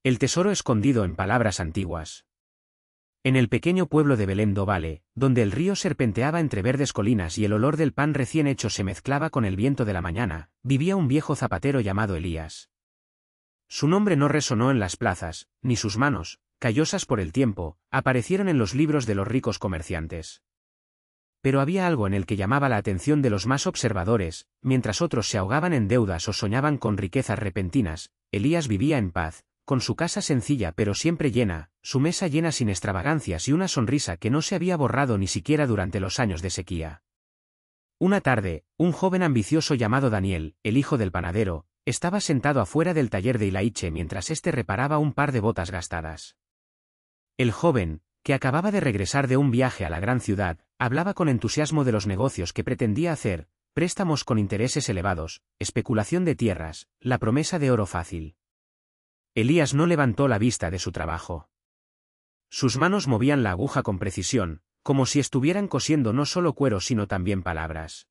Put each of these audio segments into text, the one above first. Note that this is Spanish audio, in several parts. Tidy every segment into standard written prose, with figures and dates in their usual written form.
El tesoro escondido en palabras antiguas. En el pequeño pueblo de Belén do Vale, donde el río serpenteaba entre verdes colinas y el olor del pan recién hecho se mezclaba con el viento de la mañana, vivía un viejo zapatero llamado Elías. Su nombre no resonó en las plazas, ni sus manos, callosas por el tiempo, aparecieron en los libros de los ricos comerciantes. Pero había algo en el que llamaba la atención de los más observadores, mientras otros se ahogaban en deudas o soñaban con riquezas repentinas, Elías vivía en paz, con su casa sencilla pero siempre llena, su mesa llena sin extravagancias y una sonrisa que no se había borrado ni siquiera durante los años de sequía. Una tarde, un joven ambicioso llamado Daniel, el hijo del panadero, estaba sentado afuera del taller de Ilaiche mientras éste reparaba un par de botas gastadas. El joven, que acababa de regresar de un viaje a la gran ciudad, hablaba con entusiasmo de los negocios que pretendía hacer, préstamos con intereses elevados, especulación de tierras, la promesa de oro fácil. Elías no levantó la vista de su trabajo. Sus manos movían la aguja con precisión, como si estuvieran cosiendo no solo cuero sino también palabras.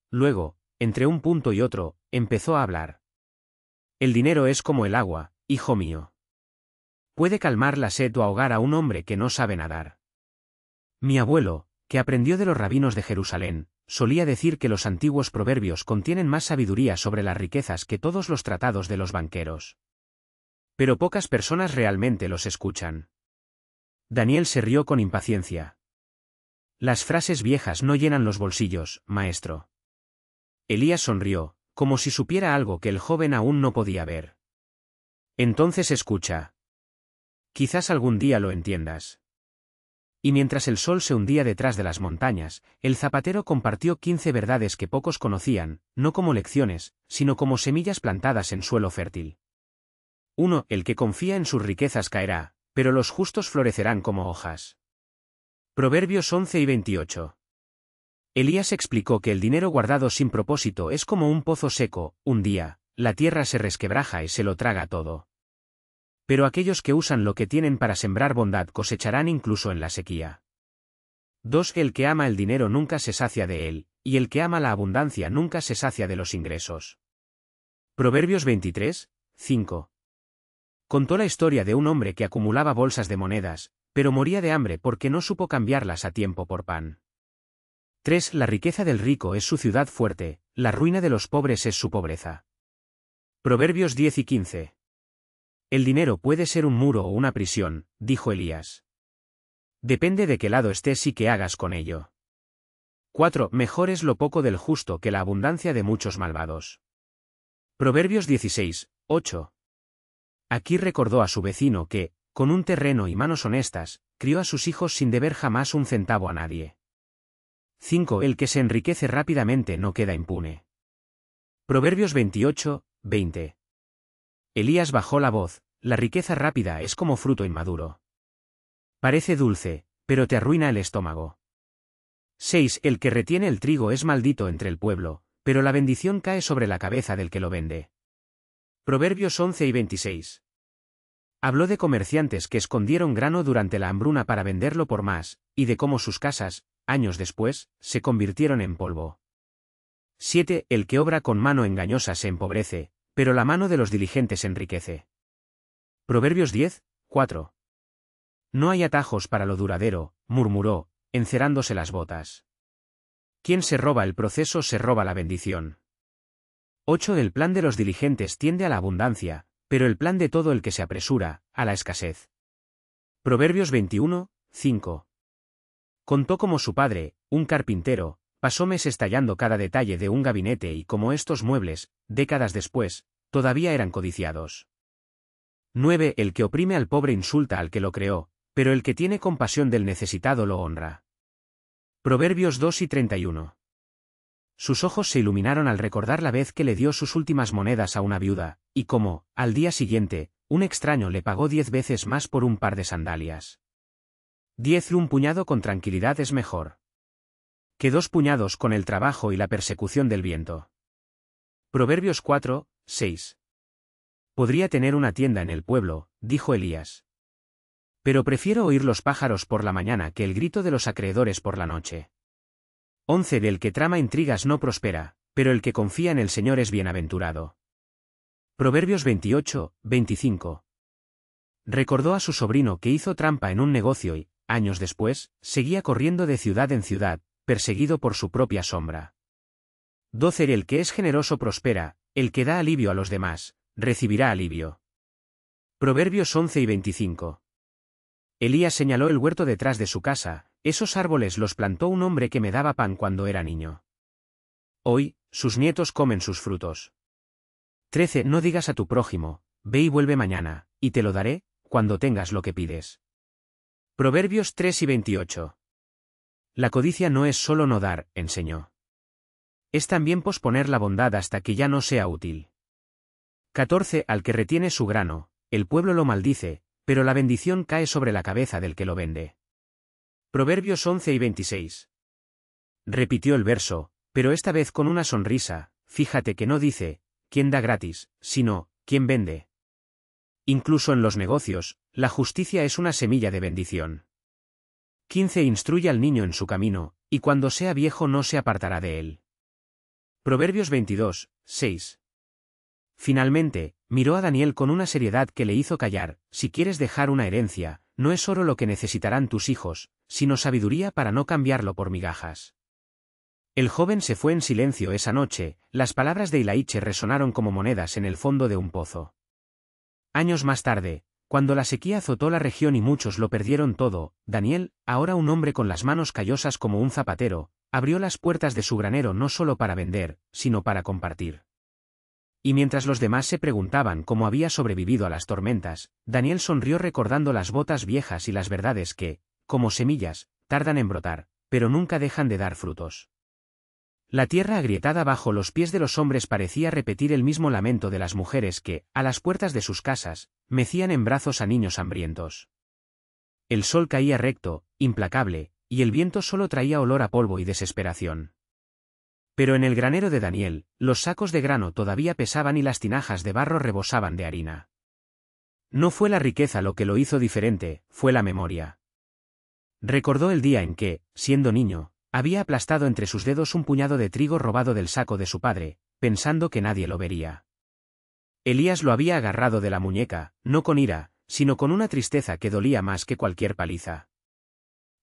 Luego, entre un punto y otro, empezó a hablar. El dinero es como el agua, hijo mío. Puede calmar la sed o ahogar a un hombre que no sabe nadar. Mi abuelo, que aprendió de los rabinos de Jerusalén, solía decir que los antiguos proverbios contienen más sabiduría sobre las riquezas que todos los tratados de los banqueros. Pero pocas personas realmente los escuchan. Daniel se rió con impaciencia. Las frases viejas no llenan los bolsillos, maestro. Elías sonrió, como si supiera algo que el joven aún no podía ver. Entonces escucha. Quizás algún día lo entiendas. Y mientras el sol se hundía detrás de las montañas, el zapatero compartió 15 verdades que pocos conocían, no como lecciones, sino como semillas plantadas en suelo fértil. 1. El que confía en sus riquezas caerá, pero los justos florecerán como hojas. Proverbios 11 y 28. Elías explicó que el dinero guardado sin propósito es como un pozo seco, un día, la tierra se resquebraja y se lo traga todo. Pero aquellos que usan lo que tienen para sembrar bondad cosecharán incluso en la sequía. 2. El que ama el dinero nunca se sacia de él, y el que ama la abundancia nunca se sacia de los ingresos. Proverbios 23, 5. Contó la historia de un hombre que acumulaba bolsas de monedas, pero moría de hambre porque no supo cambiarlas a tiempo por pan. 3. La riqueza del rico es su ciudad fuerte, la ruina de los pobres es su pobreza. Proverbios 10 y 15. El dinero puede ser un muro o una prisión, dijo Elías. Depende de qué lado estés y qué hagas con ello. 4. Mejor es lo poco del justo que la abundancia de muchos malvados. Proverbios 16, 8. Aquí recordó a su vecino que, con un terreno y manos honestas, crió a sus hijos sin deber jamás un centavo a nadie. 5. El que se enriquece rápidamente no queda impune. Proverbios 28, 20. Elías bajó la voz, la riqueza rápida es como fruto inmaduro. Parece dulce, pero te arruina el estómago. 6. El que retiene el trigo es maldito entre el pueblo, pero la bendición cae sobre la cabeza del que lo vende. Proverbios 11 y 26. Habló de comerciantes que escondieron grano durante la hambruna para venderlo por más, y de cómo sus casas, años después, se convirtieron en polvo. 7. El que obra con mano engañosa se empobrece, pero la mano de los diligentes enriquece. Proverbios 10, 4. No hay atajos para lo duradero, murmuró, encerándose las botas. Quien se roba el proceso se roba la bendición. 8. El plan de los diligentes tiende a la abundancia, pero el plan de todo el que se apresura, a la escasez. Proverbios 21, 5. Contó cómo su padre, un carpintero, pasó meses tallando cada detalle de un gabinete y cómo estos muebles, décadas después, todavía eran codiciados. 9. El que oprime al pobre insulta al que lo creó, pero el que tiene compasión del necesitado lo honra. Proverbios 2 y 31. Sus ojos se iluminaron al recordar la vez que le dio sus últimas monedas a una viuda, y cómo, al día siguiente, un extraño le pagó 10 veces más por un par de sandalias. 10. Un puñado con tranquilidad es mejor que 2 puñados con el trabajo y la persecución del viento. Proverbios 4, 6. Podría tener una tienda en el pueblo, dijo Elías. Pero prefiero oír los pájaros por la mañana que el grito de los acreedores por la noche. 11. Del que trama intrigas no prospera, pero el que confía en el Señor es bienaventurado. Proverbios 28, 25. Recordó a su sobrino que hizo trampa en un negocio y, años después, seguía corriendo de ciudad en ciudad, perseguido por su propia sombra. 12. El que es generoso prospera, el que da alivio a los demás, recibirá alivio. Proverbios 11 y 25. Elías señaló el huerto detrás de su casa, esos árboles los plantó un hombre que me daba pan cuando era niño. Hoy, sus nietos comen sus frutos. 13. No digas a tu prójimo, ve y vuelve mañana, y te lo daré, cuando tengas lo que pides. Proverbios 3 y 28. La codicia no es solo no dar, enseñó. Es también posponer la bondad hasta que ya no sea útil. 14. Al que retiene su grano, el pueblo lo maldice, pero la bendición cae sobre la cabeza del que lo vende. Proverbios 11 y 26. Repitió el verso, pero esta vez con una sonrisa, fíjate que no dice, ¿quién da gratis?, sino, ¿quién vende? Incluso en los negocios, la justicia es una semilla de bendición. 15. Instruye al niño en su camino, y cuando sea viejo no se apartará de él. Proverbios 22, 6. Finalmente, miró a Daniel con una seriedad que le hizo callar, si quieres dejar una herencia, no es oro lo que necesitarán tus hijos, sino sabiduría para no cambiarlo por migajas. El joven se fue en silencio esa noche, las palabras de Ilaiche resonaron como monedas en el fondo de un pozo. Años más tarde, cuando la sequía azotó la región y muchos lo perdieron todo, Daniel, ahora un hombre con las manos callosas como un zapatero, abrió las puertas de su granero no solo para vender, sino para compartir. Y mientras los demás se preguntaban cómo había sobrevivido a las tormentas, Daniel sonrió recordando las botas viejas y las verdades que, como semillas, tardan en brotar, pero nunca dejan de dar frutos. La tierra agrietada bajo los pies de los hombres parecía repetir el mismo lamento de las mujeres que, a las puertas de sus casas, mecían en brazos a niños hambrientos. El sol caía recto, implacable, y el viento solo traía olor a polvo y desesperación. Pero en el granero de Daniel, los sacos de grano todavía pesaban y las tinajas de barro rebosaban de harina. No fue la riqueza lo que lo hizo diferente, fue la memoria. Recordó el día en que, siendo niño, había aplastado entre sus dedos un puñado de trigo robado del saco de su padre, pensando que nadie lo vería. Elías lo había agarrado de la muñeca, no con ira, sino con una tristeza que dolía más que cualquier paliza.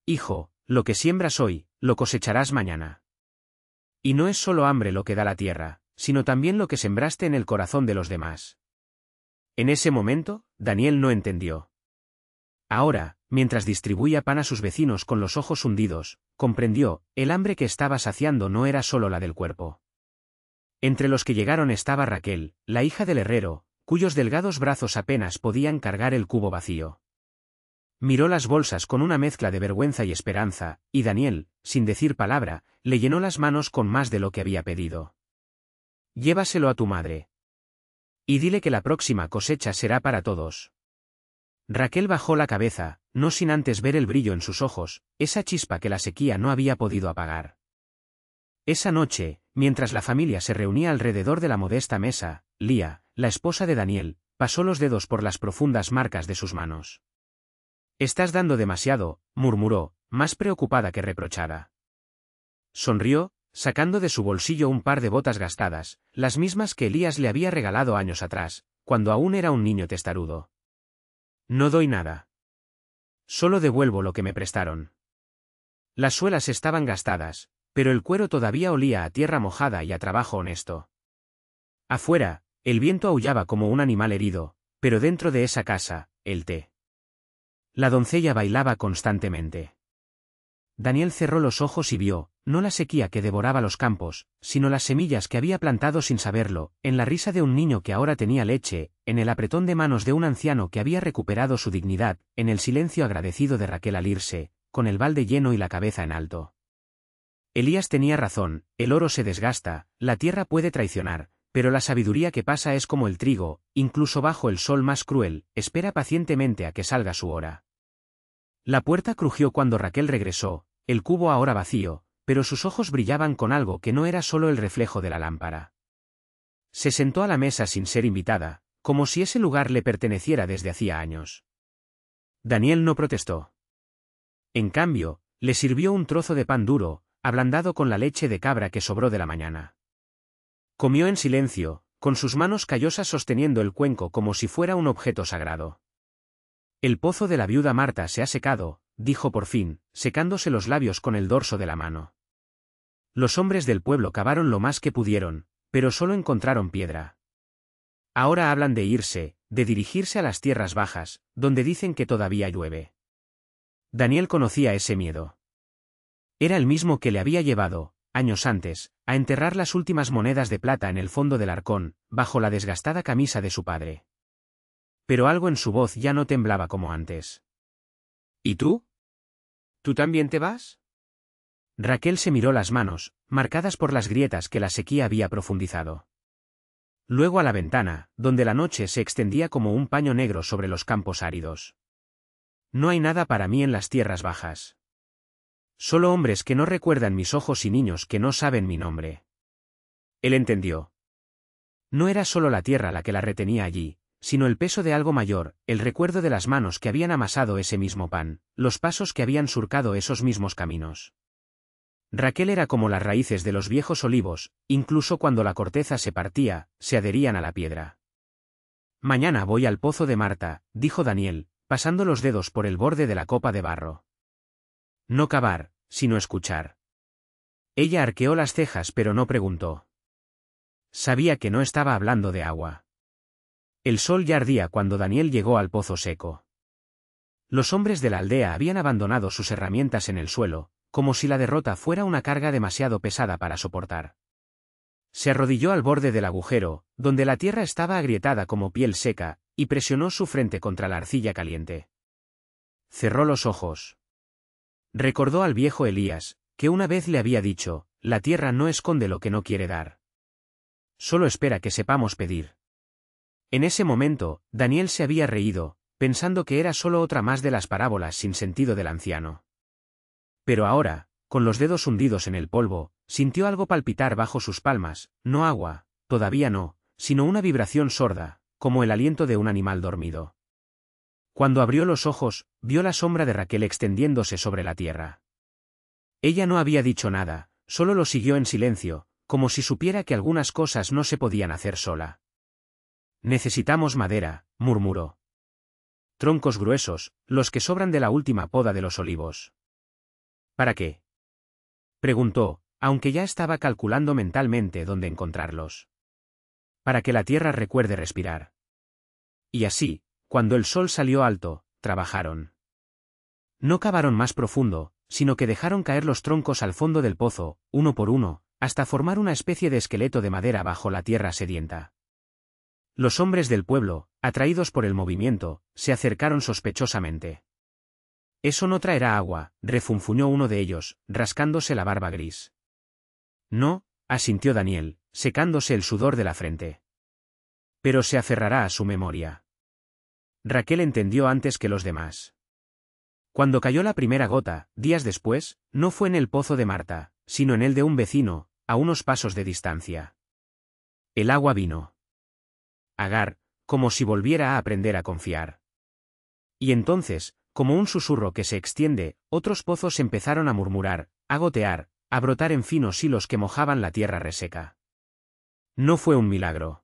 Hijo, lo que siembras hoy, lo cosecharás mañana. Y no es solo hambre lo que da la tierra, sino también lo que sembraste en el corazón de los demás. En ese momento, Daniel no entendió. Ahora, mientras distribuía pan a sus vecinos con los ojos hundidos, comprendió, el hambre que estaba saciando no era solo la del cuerpo. Entre los que llegaron estaba Raquel, la hija del herrero, cuyos delgados brazos apenas podían cargar el cubo vacío. Miró las bolsas con una mezcla de vergüenza y esperanza, y Daniel, sin decir palabra, le llenó las manos con más de lo que había pedido. Llévaselo a tu madre. Y dile que la próxima cosecha será para todos. Raquel bajó la cabeza, no sin antes ver el brillo en sus ojos, esa chispa que la sequía no había podido apagar. Esa noche, mientras la familia se reunía alrededor de la modesta mesa, Lía, la esposa de Daniel, pasó los dedos por las profundas marcas de sus manos. Estás dando demasiado, murmuró, más preocupada que reprochada. Sonrió, sacando de su bolsillo un par de botas gastadas, las mismas que Elías le había regalado años atrás, cuando aún era un niño testarudo. No doy nada. Solo devuelvo lo que me prestaron. Las suelas estaban gastadas, pero el cuero todavía olía a tierra mojada y a trabajo honesto. Afuera, el viento aullaba como un animal herido, pero dentro de esa casa, el té. La doncella bailaba constantemente. Daniel cerró los ojos y vio, no la sequía que devoraba los campos, sino las semillas que había plantado sin saberlo, en la risa de un niño que ahora tenía leche, en el apretón de manos de un anciano que había recuperado su dignidad, en el silencio agradecido de Raquel al irse, con el balde lleno y la cabeza en alto. Elías tenía razón, el oro se desgasta, la tierra puede traicionar, pero la sabiduría que pasa es como el trigo, incluso bajo el sol más cruel, espera pacientemente a que salga su hora. La puerta crujió cuando Raquel regresó, el cubo ahora vacío, pero sus ojos brillaban con algo que no era solo el reflejo de la lámpara. Se sentó a la mesa sin ser invitada, como si ese lugar le perteneciera desde hacía años. Daniel no protestó. En cambio, le sirvió un trozo de pan duro, ablandado con la leche de cabra que sobró de la mañana. Comió en silencio, con sus manos callosas sosteniendo el cuenco como si fuera un objeto sagrado. El pozo de la viuda Marta se ha secado, dijo por fin, secándose los labios con el dorso de la mano. Los hombres del pueblo cavaron lo más que pudieron, pero solo encontraron piedra. Ahora hablan de irse, de dirigirse a las tierras bajas, donde dicen que todavía llueve. Daniel conocía ese miedo. Era el mismo que le había llevado, años antes, a enterrar las últimas monedas de plata en el fondo del arcón, bajo la desgastada camisa de su padre. Pero algo en su voz ya no temblaba como antes. ¿Y tú? ¿Tú también te vas? Raquel se miró las manos, marcadas por las grietas que la sequía había profundizado. Luego a la ventana, donde la noche se extendía como un paño negro sobre los campos áridos. No hay nada para mí en las tierras bajas. Solo hombres que no recuerdan mis ojos y niños que no saben mi nombre. Él entendió. No era solo la tierra la que la retenía allí, sino el peso de algo mayor, el recuerdo de las manos que habían amasado ese mismo pan, los pasos que habían surcado esos mismos caminos. Raquel era como las raíces de los viejos olivos, incluso cuando la corteza se partía, se adherían a la piedra. Mañana voy al pozo de Marta, dijo Daniel, pasando los dedos por el borde de la copa de barro. No cavar, sino escuchar. Ella arqueó las cejas pero no preguntó. Sabía que no estaba hablando de agua. El sol ya ardía cuando Daniel llegó al pozo seco. Los hombres de la aldea habían abandonado sus herramientas en el suelo, como si la derrota fuera una carga demasiado pesada para soportar. Se arrodilló al borde del agujero, donde la tierra estaba agrietada como piel seca, y presionó su frente contra la arcilla caliente. Cerró los ojos. Recordó al viejo Elías, que una vez le había dicho, la tierra no esconde lo que no quiere dar. Solo espera que sepamos pedir. En ese momento, Daniel se había reído, pensando que era solo otra más de las parábolas sin sentido del anciano. Pero ahora, con los dedos hundidos en el polvo, sintió algo palpitar bajo sus palmas, no agua, todavía no, sino una vibración sorda, como el aliento de un animal dormido. Cuando abrió los ojos, vio la sombra de Raquel extendiéndose sobre la tierra. Ella no había dicho nada, solo lo siguió en silencio, como si supiera que algunas cosas no se podían hacer sola. Necesitamos madera, murmuró. Troncos gruesos, los que sobran de la última poda de los olivos. ¿Para qué? Preguntó, aunque ya estaba calculando mentalmente dónde encontrarlos. Para que la tierra recuerde respirar. Y así, cuando el sol salió alto, trabajaron. No cavaron más profundo, sino que dejaron caer los troncos al fondo del pozo, uno por uno, hasta formar una especie de esqueleto de madera bajo la tierra sedienta. Los hombres del pueblo, atraídos por el movimiento, se acercaron sospechosamente. Eso no traerá agua, refunfuñó uno de ellos, rascándose la barba gris. No, asintió Daniel, secándose el sudor de la frente. Pero se aferrará a su memoria. Raquel entendió antes que los demás. Cuando cayó la primera gota, días después, no fue en el pozo de Marta, sino en el de un vecino, a unos pasos de distancia. El agua vino. Agar, como si volviera a aprender a confiar. Y entonces, como un susurro que se extiende, otros pozos empezaron a murmurar, a gotear, a brotar en finos hilos que mojaban la tierra reseca. No fue un milagro.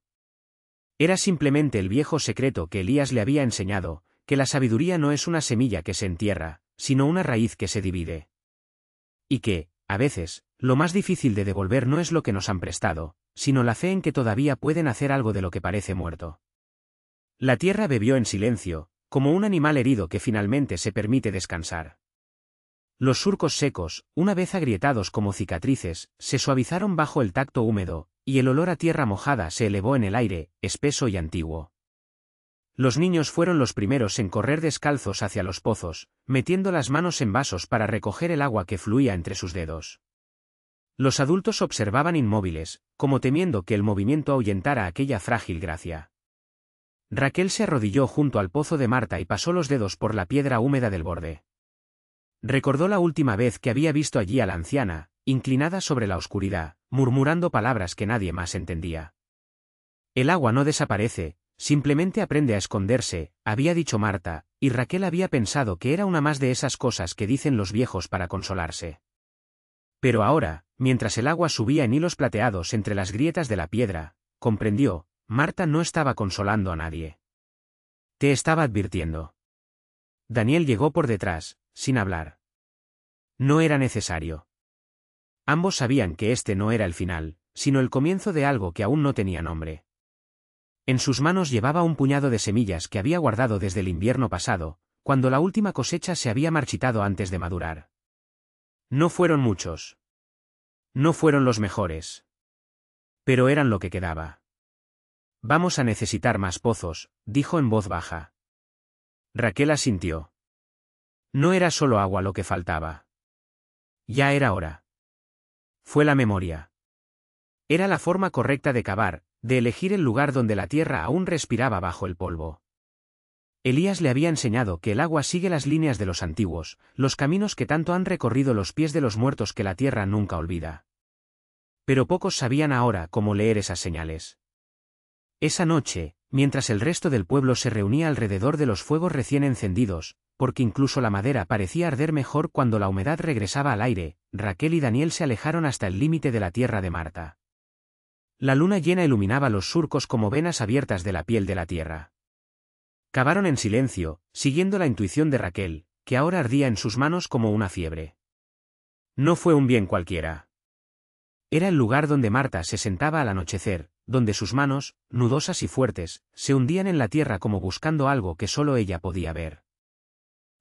Era simplemente el viejo secreto que Elías le había enseñado, que la sabiduría no es una semilla que se entierra, sino una raíz que se divide. Y que, a veces, lo más difícil de devolver no es lo que nos han prestado, sino la fe en que todavía pueden hacer algo de lo que parece muerto. La tierra bebió en silencio, como un animal herido que finalmente se permite descansar. Los surcos secos, una vez agrietados como cicatrices, se suavizaron bajo el tacto húmedo, y el olor a tierra mojada se elevó en el aire, espeso y antiguo. Los niños fueron los primeros en correr descalzos hacia los pozos, metiendo las manos en vasos para recoger el agua que fluía entre sus dedos. Los adultos observaban inmóviles, como temiendo que el movimiento ahuyentara aquella frágil gracia. Raquel se arrodilló junto al pozo de Marta y pasó los dedos por la piedra húmeda del borde. Recordó la última vez que había visto allí a la anciana, inclinada sobre la oscuridad, murmurando palabras que nadie más entendía. El agua no desaparece, simplemente aprende a esconderse, había dicho Marta, y Raquel había pensado que era una más de esas cosas que dicen los viejos para consolarse. Pero ahora, mientras el agua subía en hilos plateados entre las grietas de la piedra, comprendió, Marta no estaba consolando a nadie. Te estaba advirtiendo. Daniel llegó por detrás, sin hablar. No era necesario. Ambos sabían que este no era el final, sino el comienzo de algo que aún no tenía nombre. En sus manos llevaba un puñado de semillas que había guardado desde el invierno pasado, cuando la última cosecha se había marchitado antes de madurar. No fueron muchos. No fueron los mejores. Pero eran lo que quedaba. Vamos a necesitar más pozos, dijo en voz baja. Raquel asintió. No era solo agua lo que faltaba. Ya era hora. Fue la memoria. Era la forma correcta de cavar, de elegir el lugar donde la tierra aún respiraba bajo el polvo. Elías le había enseñado que el agua sigue las líneas de los antiguos, los caminos que tanto han recorrido los pies de los muertos que la tierra nunca olvida. Pero pocos sabían ahora cómo leer esas señales. Esa noche, mientras el resto del pueblo se reunía alrededor de los fuegos recién encendidos, porque incluso la madera parecía arder mejor cuando la humedad regresaba al aire, Raquel y Daniel se alejaron hasta el límite de la tierra de Marta. La luna llena iluminaba los surcos como venas abiertas de la piel de la tierra. Cavaron en silencio, siguiendo la intuición de Raquel, que ahora ardía en sus manos como una fiebre. No fue un bien cualquiera. Era el lugar donde Marta se sentaba al anochecer, donde sus manos, nudosas y fuertes, se hundían en la tierra como buscando algo que solo ella podía ver.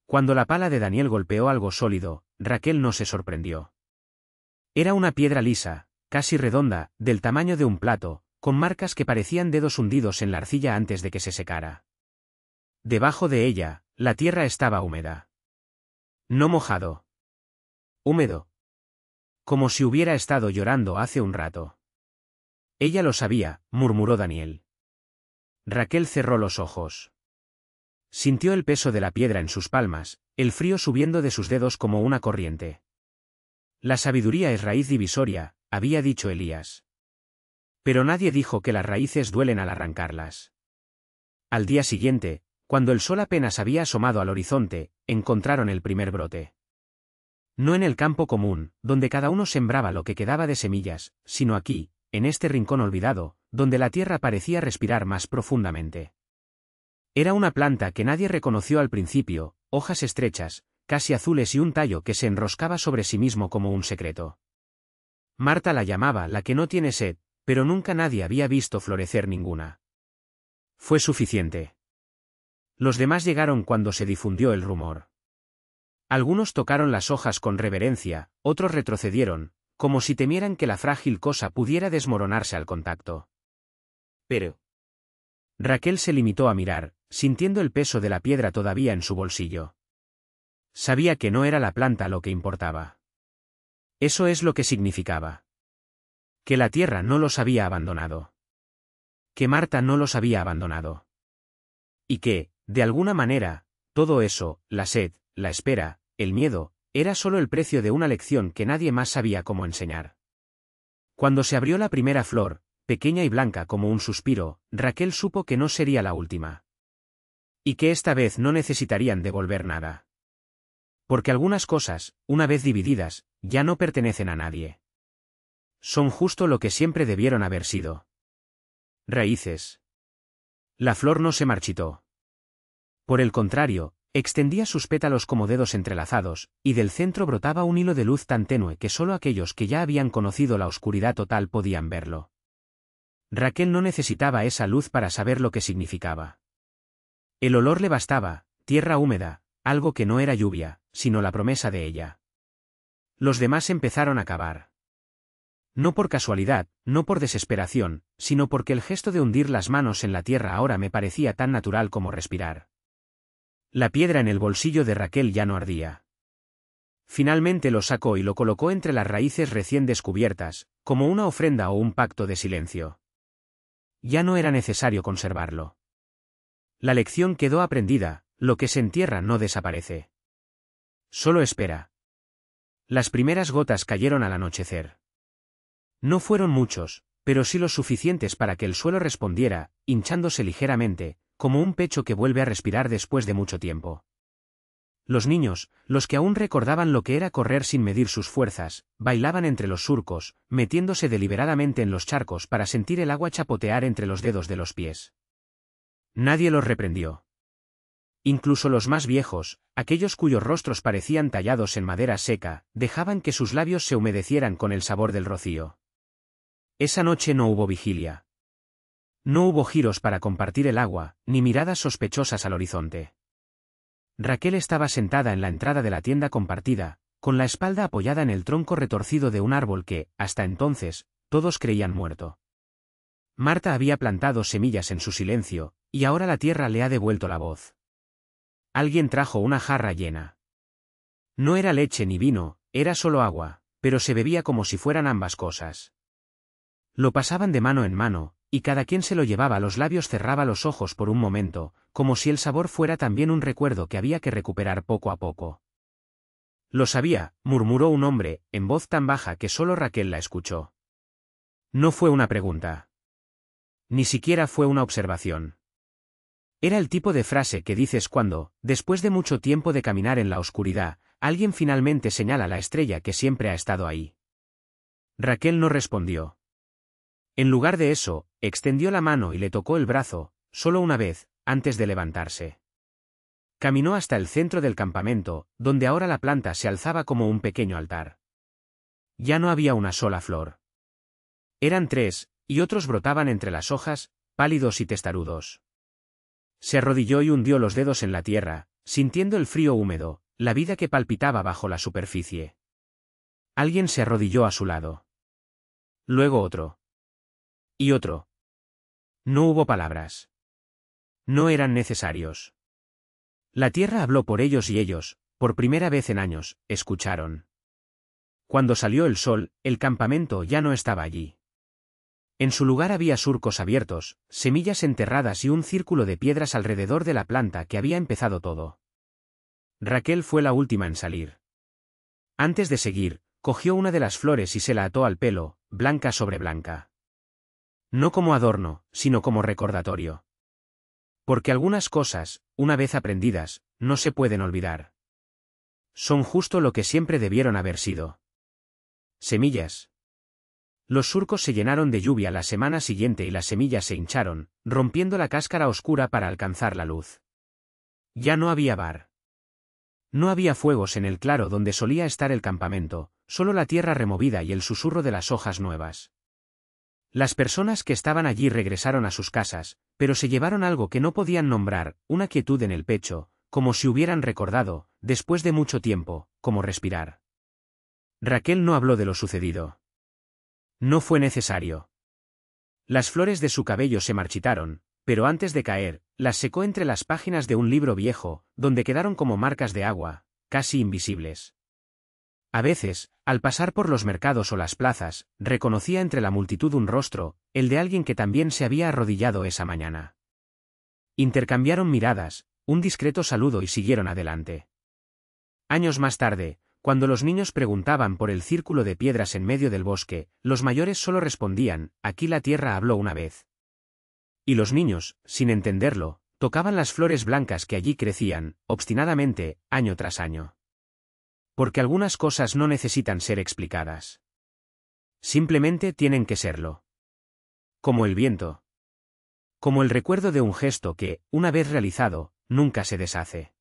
Cuando la pala de Daniel golpeó algo sólido, Raquel no se sorprendió. Era una piedra lisa, casi redonda, del tamaño de un plato, con marcas que parecían dedos hundidos en la arcilla antes de que se secara. Debajo de ella, la tierra estaba húmeda. No mojado. Húmedo. Como si hubiera estado llorando hace un rato. Ella lo sabía, murmuró Daniel. Raquel cerró los ojos. Sintió el peso de la piedra en sus palmas, el frío subiendo de sus dedos como una corriente. La sabiduría es raíz divisoria, había dicho Elías. Pero nadie dijo que las raíces duelen al arrancarlas. Al día siguiente, cuando el sol apenas había asomado al horizonte, encontraron el primer brote. No en el campo común, donde cada uno sembraba lo que quedaba de semillas, sino aquí, en este rincón olvidado, donde la tierra parecía respirar más profundamente. Era una planta que nadie reconoció al principio, hojas estrechas, casi azules y un tallo que se enroscaba sobre sí mismo como un secreto. Marta la llamaba la que no tiene sed, pero nunca nadie había visto florecer ninguna. Fue suficiente. Los demás llegaron cuando se difundió el rumor. Algunos tocaron las hojas con reverencia, otros retrocedieron, como si temieran que la frágil cosa pudiera desmoronarse al contacto. Pero Raquel se limitó a mirar, sintiendo el peso de la piedra todavía en su bolsillo. Sabía que no era la planta lo que importaba. Eso es lo que significaba. Que la tierra no los había abandonado. Que Marta no los había abandonado. Y que, de alguna manera, todo eso, la sed, la espera, el miedo, era solo el precio de una lección que nadie más sabía cómo enseñar. Cuando se abrió la primera flor, pequeña y blanca como un suspiro, Raquel supo que no sería la última. Y que esta vez no necesitarían devolver nada. Porque algunas cosas, una vez divididas, ya no pertenecen a nadie. Son justo lo que siempre debieron haber sido. Raíces. La flor no se marchitó. Por el contrario, extendía sus pétalos como dedos entrelazados, y del centro brotaba un hilo de luz tan tenue que solo aquellos que ya habían conocido la oscuridad total podían verlo. Raquel no necesitaba esa luz para saber lo que significaba. El olor le bastaba, tierra húmeda, algo que no era lluvia, sino la promesa de ella. Los demás empezaron a cavar. No por casualidad, no por desesperación, sino porque el gesto de hundir las manos en la tierra ahora me parecía tan natural como respirar. La piedra en el bolsillo de Raquel ya no ardía. Finalmente lo sacó y lo colocó entre las raíces recién descubiertas, como una ofrenda o un pacto de silencio. Ya no era necesario conservarlo. La lección quedó aprendida, lo que se entierra no desaparece. Solo espera. Las primeras gotas cayeron al anochecer. No fueron muchos, pero sí los suficientes para que el suelo respondiera, hinchándose ligeramente, como un pecho que vuelve a respirar después de mucho tiempo. Los niños, los que aún recordaban lo que era correr sin medir sus fuerzas, bailaban entre los surcos, metiéndose deliberadamente en los charcos para sentir el agua chapotear entre los dedos de los pies. Nadie los reprendió. Incluso los más viejos, aquellos cuyos rostros parecían tallados en madera seca, dejaban que sus labios se humedecieran con el sabor del rocío. Esa noche no hubo vigilia. No hubo giros para compartir el agua, ni miradas sospechosas al horizonte. Raquel estaba sentada en la entrada de la tienda compartida, con la espalda apoyada en el tronco retorcido de un árbol que, hasta entonces, todos creían muerto. Marta había plantado semillas en su silencio, y ahora la tierra le ha devuelto la voz. Alguien trajo una jarra llena. No era leche ni vino, era solo agua, pero se bebía como si fueran ambas cosas. Lo pasaban de mano en mano, y cada quien se lo llevaba a los labios, cerraba los ojos por un momento, como si el sabor fuera también un recuerdo que había que recuperar poco a poco. Lo sabía, murmuró un hombre, en voz tan baja que solo Raquel la escuchó. No fue una pregunta. Ni siquiera fue una observación. Era el tipo de frase que dices cuando, después de mucho tiempo de caminar en la oscuridad, alguien finalmente señala la estrella que siempre ha estado ahí. Raquel no respondió. En lugar de eso, extendió la mano y le tocó el brazo, solo una vez, antes de levantarse. Caminó hasta el centro del campamento, donde ahora la planta se alzaba como un pequeño altar. Ya no había una sola flor. Eran tres, y otros brotaban entre las hojas, pálidos y testarudos. Se arrodilló y hundió los dedos en la tierra, sintiendo el frío húmedo, la vida que palpitaba bajo la superficie. Alguien se arrodilló a su lado. Luego otro. Y otro. No hubo palabras. No eran necesarios. La tierra habló por ellos y ellos, por primera vez en años, escucharon. Cuando salió el sol, el campamento ya no estaba allí. En su lugar había surcos abiertos, semillas enterradas y un círculo de piedras alrededor de la planta que había empezado todo. Raquel fue la última en salir. Antes de seguir, cogió una de las flores y se la ató al pelo, blanca sobre blanca. No como adorno, sino como recordatorio. Porque algunas cosas, una vez aprendidas, no se pueden olvidar. Son justo lo que siempre debieron haber sido. Semillas. Los surcos se llenaron de lluvia la semana siguiente y las semillas se hincharon, rompiendo la cáscara oscura para alcanzar la luz. Ya no había bar. No había fuegos en el claro donde solía estar el campamento, solo la tierra removida y el susurro de las hojas nuevas. Las personas que estaban allí regresaron a sus casas, pero se llevaron algo que no podían nombrar, una quietud en el pecho, como si hubieran recordado, después de mucho tiempo, cómo respirar. Raquel no habló de lo sucedido. No fue necesario. Las flores de su cabello se marchitaron, pero antes de caer, las secó entre las páginas de un libro viejo, donde quedaron como marcas de agua, casi invisibles. A veces, al pasar por los mercados o las plazas, reconocía entre la multitud un rostro, el de alguien que también se había arrodillado esa mañana. Intercambiaron miradas, un discreto saludo y siguieron adelante. Años más tarde, cuando los niños preguntaban por el círculo de piedras en medio del bosque, los mayores solo respondían, aquí la tierra habló una vez. Y los niños, sin entenderlo, tocaban las flores blancas que allí crecían, obstinadamente, año tras año. Porque algunas cosas no necesitan ser explicadas. Simplemente tienen que serlo. Como el viento. Como el recuerdo de un gesto que, una vez realizado, nunca se deshace.